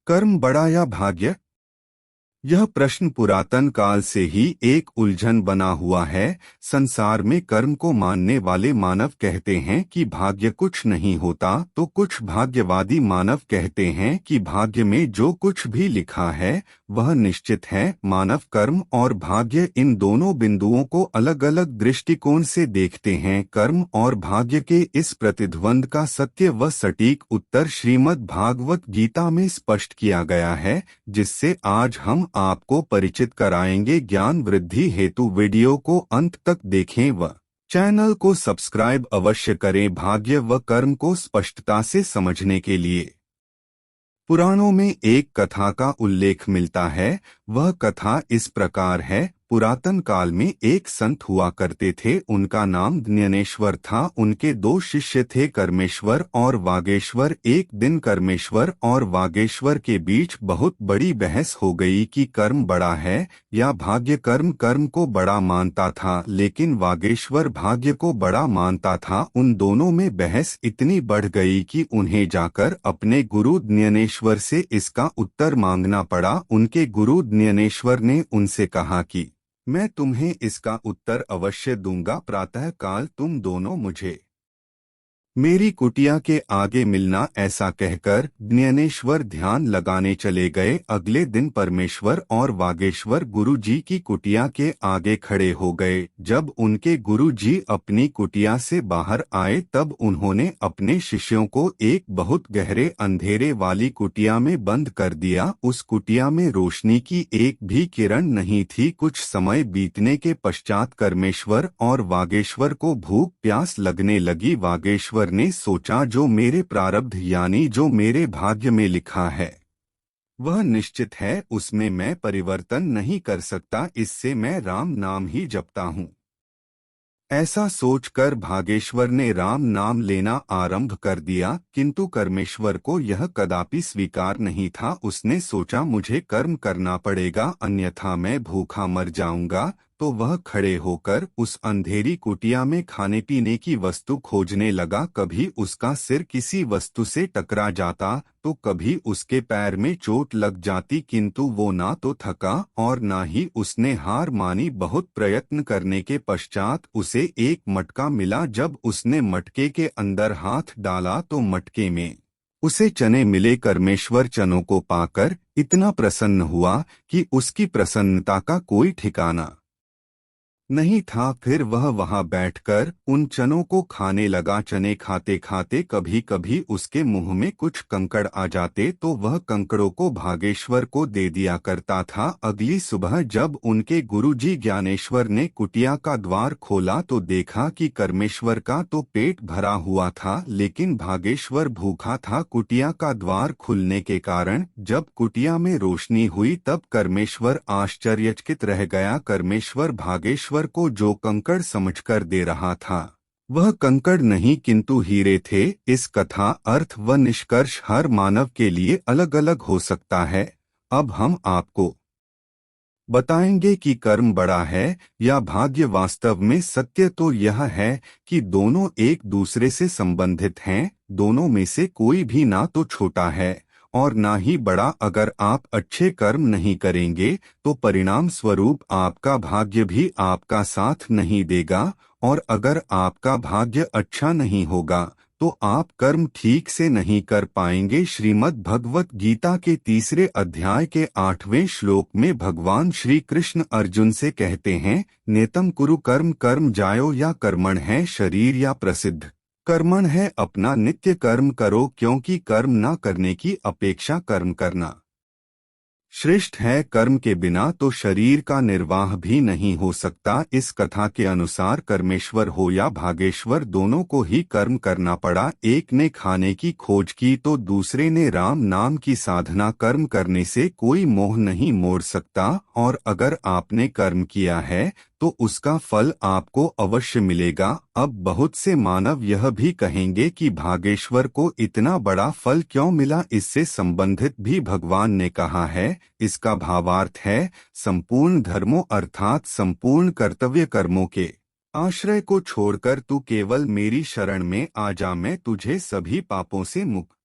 कर्म बड़ा या भाग्य? यह प्रश्न पुरातन काल से ही एक उलझन बना हुआ है। संसार में कर्म को मानने वाले मानव कहते हैं कि भाग्य कुछ नहीं होता, तो कुछ भाग्यवादी मानव कहते हैं कि भाग्य में जो कुछ भी लिखा है वह निश्चित है। मानव कर्म और भाग्य इन दोनों बिंदुओं को अलग अलग दृष्टिकोण से देखते हैं। कर्म और भाग्य के इस प्रतिद्वंद का सत्य व सटीक उत्तर श्रीमद् भागवत गीता में स्पष्ट किया गया है, जिससे आज हम आपको परिचित कराएंगे। ज्ञान वृद्धि हेतु वीडियो को अंत तक देखें व चैनल को सब्सक्राइब अवश्य करें। भाग्य व कर्म को स्पष्टता से समझने के लिए पुराणों में एक कथा का उल्लेख मिलता है। वह कथा इस प्रकार है। पुरातन काल में एक संत हुआ करते थे। उनका नाम ज्ञानेश्वर था। उनके दो शिष्य थे, कर्मेश्वर और वागेश्वर। एक दिन कर्मेश्वर और वागेश्वर के बीच बहुत बड़ी बहस हो गई कि कर्म बड़ा है या भाग्य। कर्म को बड़ा मानता था, लेकिन वागेश्वर भाग्य को बड़ा मानता था। उन दोनों में बहस इतनी बढ़ गई कि उन्हें जाकर अपने गुरु ज्ञानेश्वर से इसका उत्तर मांगना पड़ा। उनके गुरु ज्ञानेश्वर ने उनसे कहा कि मैं तुम्हें इसका उत्तर अवश्य दूंगा। प्रातः काल तुम दोनों मुझे मेरी कुटिया के आगे मिलना। ऐसा कहकर ज्ञानेश्वर ध्यान लगाने चले गए। अगले दिन परमेश्वर और वागेश्वर गुरुजी की कुटिया के आगे खड़े हो गए। जब उनके गुरुजी अपनी कुटिया से बाहर आए तब उन्होंने अपने शिष्यों को एक बहुत गहरे अंधेरे वाली कुटिया में बंद कर दिया। उस कुटिया में रोशनी की एक भी किरण नहीं थी। कुछ समय बीतने के पश्चात कर्मेश्वर और वागेश्वर को भूख प्यास लगने लगी। वागेश्वर ने सोचा, जो मेरे प्रारब्ध यानी जो मेरे भाग्य में लिखा है वह निश्चित है, उसमें मैं परिवर्तन नहीं कर सकता। इससे मैं राम नाम ही जपता हूँ। ऐसा सोचकर भागेश्वर ने राम नाम लेना आरंभ कर दिया, किंतु कर्मेश्वर को यह कदापि स्वीकार नहीं था। उसने सोचा, मुझे कर्म करना पड़ेगा, अन्यथा मैं भूखा मर जाऊंगा। तो वह खड़े होकर उस अंधेरी कुटिया में खाने पीने की वस्तु खोजने लगा। कभी उसका सिर किसी वस्तु से टकरा जाता तो कभी उसके पैर में चोट लग जाती, किंतु वो ना तो थका और ना ही उसने हार मानी। बहुत प्रयत्न करने के पश्चात उसे एक मटका मिला। जब उसने मटके के अंदर हाथ डाला तो मटके में उसे चने मिले। कर्मेश्वर चनों को पाकर इतना प्रसन्न हुआ कि उसकी प्रसन्नता का कोई ठिकाना नहीं था। फिर वह वहां बैठकर उन चनों को खाने लगा। चने खाते खाते कभी कभी उसके मुंह में कुछ कंकड़ आ जाते तो वह कंकड़ों को भागेश्वर को दे दिया करता था। अगली सुबह जब उनके गुरुजी ज्ञानेश्वर ने कुटिया का द्वार खोला तो देखा कि कर्मेश्वर का तो पेट भरा हुआ था, लेकिन भागेश्वर भूखा था। कुटिया का द्वार खुलने के कारण जब कुटिया में रोशनी हुई तब कर्मेश्वर आश्चर्यचकित रह गया। कर्मेश्वर भागेश्वर को जो कंकड़ समझकर दे रहा था वह कंकड़ नहीं किंतु हीरे थे। इस कथा अर्थ व निष्कर्ष हर मानव के लिए अलग अलग हो सकता है। अब हम आपको बताएंगे कि कर्म बड़ा है या भाग्य। वास्तव में सत्य तो यह है कि दोनों एक दूसरे से संबंधित हैं। दोनों में से कोई भी ना तो छोटा है और ना ही बड़ा। अगर आप अच्छे कर्म नहीं करेंगे तो परिणाम स्वरूप आपका भाग्य भी आपका साथ नहीं देगा, और अगर आपका भाग्य अच्छा नहीं होगा तो आप कर्म ठीक से नहीं कर पाएंगे। श्रीमद् भगवत गीता के 3 अध्याय के 8वें श्लोक में भगवान श्री कृष्ण अर्जुन से कहते हैं, नेतम कुरु कर्म कर्म जायो या कर्मण है शरीर या प्रसिद्ध। कर्मण है अपना नित्य कर्म करो, क्योंकि कर्म ना करने की अपेक्षा कर्म करना श्रेष्ठ है। कर्म के बिना तो शरीर का निर्वाह भी नहीं हो सकता। इस कथा के अनुसार कर्मेश्वर हो या भागेश्वर, दोनों को ही कर्म करना पड़ा। एक ने खाने की खोज की तो दूसरे ने राम नाम की साधना। कर्म करने से कोई मोह नहीं मोड़ सकता, और अगर आपने कर्म किया है तो उसका फल आपको अवश्य मिलेगा। अब बहुत से मानव यह भी कहेंगे कि भागेश्वर को इतना बड़ा फल क्यों मिला। इससे संबंधित भी भगवान ने कहा है। इसका भावार्थ है, संपूर्ण धर्मों अर्थात संपूर्ण कर्तव्य कर्मों के आश्रय को छोड़कर तू केवल मेरी शरण में आ जा, मैं तुझे सभी पापों से मुक्त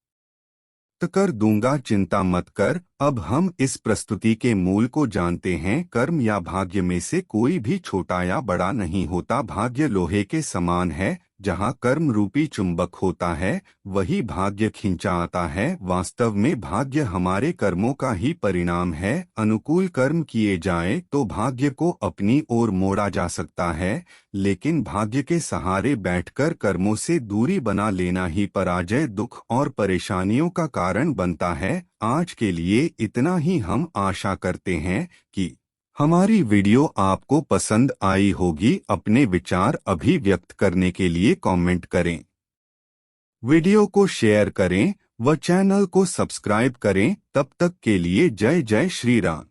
कर दूंगा, चिंता मत कर। अब हम इस प्रस्तुति के मूल को जानते हैं। कर्म या भाग्य में से कोई भी छोटा या बड़ा नहीं होता। भाग्य लोहे के समान है। जहाँ कर्म रूपी चुंबक होता है वही भाग्य खींचा आता है। वास्तव में भाग्य हमारे कर्मों का ही परिणाम है। अनुकूल कर्म किए जाएं तो भाग्य को अपनी ओर मोड़ा जा सकता है, लेकिन भाग्य के सहारे बैठकर कर्मों से दूरी बना लेना ही पराजय, दुख और परेशानियों का कारण बनता है। आज के लिए इतना ही। हम आशा करते हैं कि हमारी वीडियो आपको पसंद आई होगी। अपने विचार अभिव्यक्त करने के लिए कमेंट करें, वीडियो को शेयर करें व चैनल को सब्सक्राइब करें। तब तक के लिए जय जय श्री राम।